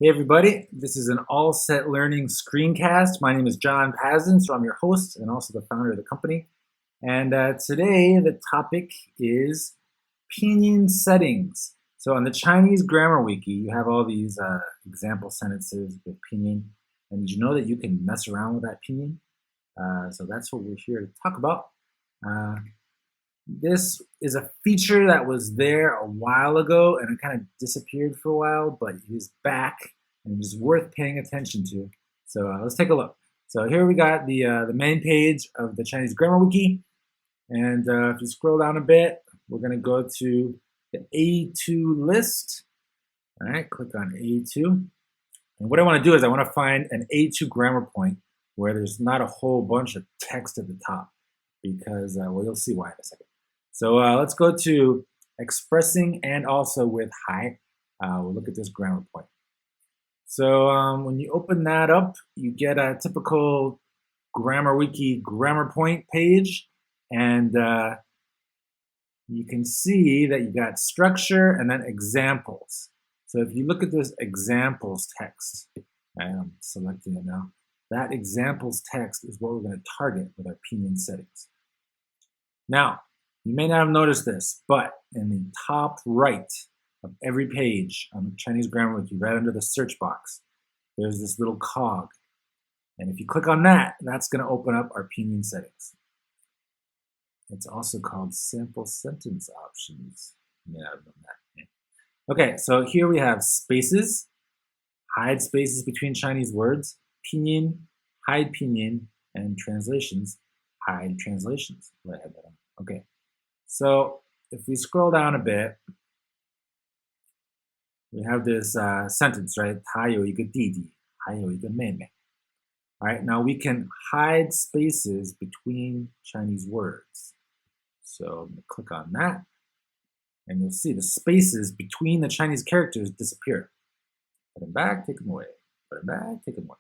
Hey everybody, this is an AllSet Learning screencast. My name is John Pasden, so I'm your host and also the founder of the company. And today the topic is Pinyin Settings. So on the Chinese Grammar Wiki, you have all these example sentences with Pinyin. And did you know that you can mess around with that Pinyin? So that's what we're here to talk about. This is a feature that was there a while ago and it kind of disappeared for a while, but it is back and it is worth paying attention to. So let's take a look. So here we got the main page of the Chinese Grammar Wiki. And if you scroll down a bit, we're going to go to the A2 list. All right, click on A2. And what I want to do is I want to find an A2 grammar point where there's not a whole bunch of text at the top because, well, you'll see why in a second. So let's go to expressing and also with hi. We'll look at this grammar point. So when you open that up, you get a typical Grammar Wiki grammar point page. And you can see that you got structure and then examples. So if you look at this examples text, I'm selecting it now. That examples text is what we're going to target with our Pinyin settings. Now, you may not have noticed this, but in the top right of every page on the Chinese Grammar Wiki, right under the search box, there's this little cog. And if you click on that, that's going to open up our Pinyin settings. It's also called sample sentence options. You may not have known that. Yeah. Okay, so here we have spaces, hide spaces between Chinese words, Pinyin, hide Pinyin, and translations, hide translations. Right, I have that on. Okay. So if we scroll down a bit, we have this sentence, right? 他有一个弟弟，还有一个妹妹. All right, now we can hide spaces between Chinese words. So I'm going to click on that, and you'll see the spaces between the Chinese characters disappear. Put them back, take them away. Put them back, take them away.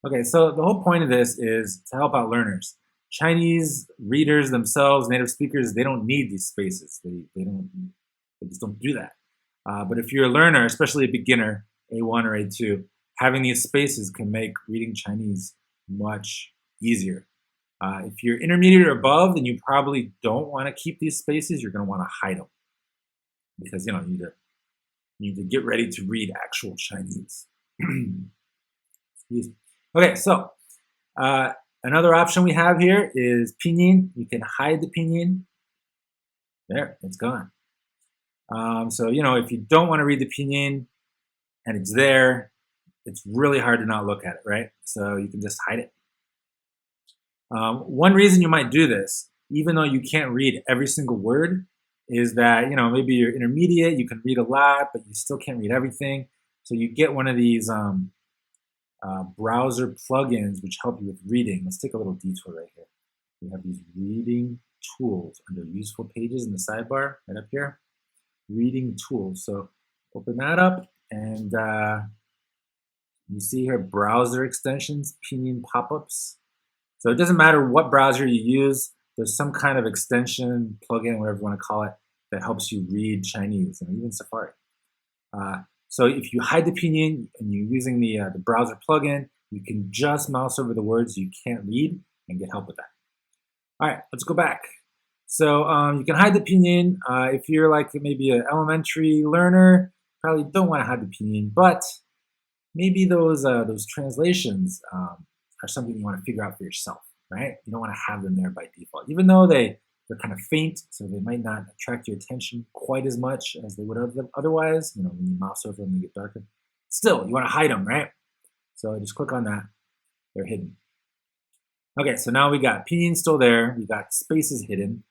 Okay, so the whole point of this is to help out learners. Chinese readers themselves, native speakers, they don't need these spaces. They just don't do that. But if you're a learner, especially a beginner, A1 or A2, having these spaces can make reading Chinese much easier. If you're intermediate or above, then you probably don't want to keep these spaces. You're going to want to hide them because you need to get ready to read actual Chinese. Okay, so another option we have here is Pinyin. You can hide the Pinyin. There, it's gone. So, if you don't want to read the Pinyin and it's there, it's really hard to not look at it, right? So you can just hide it. One reason you might do this, even though you can't read every single word, is that, maybe you're intermediate, you can read a lot, but you still can't read everything. So you get one of these browser plugins which help you with reading. Let's take a little detour right here. We have these reading tools under useful pages in the sidebar right up here. Reading tools. So open that up and you see here browser extensions, Pinyin pop-ups. So it doesn't matter what browser you use, there's some kind of extension, plugin, whatever you want to call it, that helps you read Chinese, and even Safari. So if you hide the Pinyin and you're using the browser plugin, you can just mouse over the words you can't read and get help with that. All right, let's go back. So you can hide the Pinyin. If you're like maybe an elementary learner, probably don't want to hide the Pinyin, but maybe those translations are something you want to figure out for yourself, right? You don't want to have them there by default, even though they're kind of faint, so they might not attract your attention quite as much as they would have otherwise. When you mouse over them, they get darker. Still, you want to hide them, right? So just click on that. They're hidden. Okay, so now we got Pinyin still there. We got spaces hidden.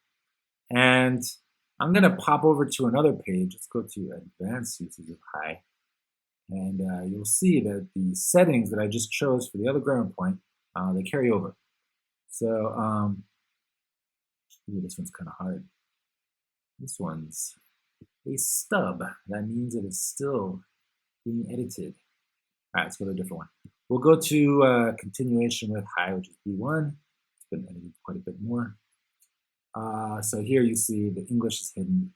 And I'm going to pop over to another page. Let's go to advanced usage of hi. And you'll see that the settings that I just chose for the other grammar point, they carry over. So this one's kind of hard. This one's a stub. That means it is still being edited. All right, let's go to a different one. We'll go to continuation with hi, which is B1. It's been edited quite a bit more. So here you see the English is hidden.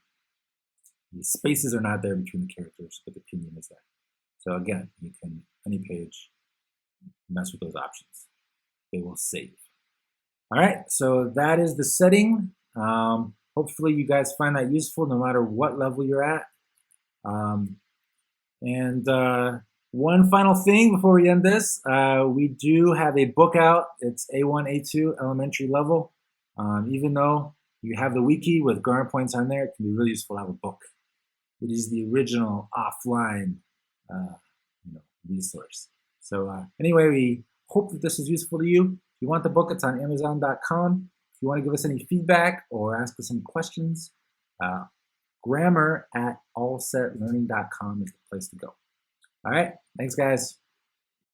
The spaces are not there between the characters, but the Pinyin is there. So again, you can, any page, mess with those options. They will save. All right, so that is the setting. Hopefully you guys find that useful no matter what level you're at. One final thing before we end this, we do have a book out. It's A1, A2 elementary level. Even though you have the wiki with grammar points on there, it can be really useful to have a book. It is the original offline resource. So anyway, we hope that this is useful to you. If you want the book, it's on Amazon.com. If you want to give us any feedback or ask us any questions, grammar@allsetlearning.com is the place to go. All right, thanks guys.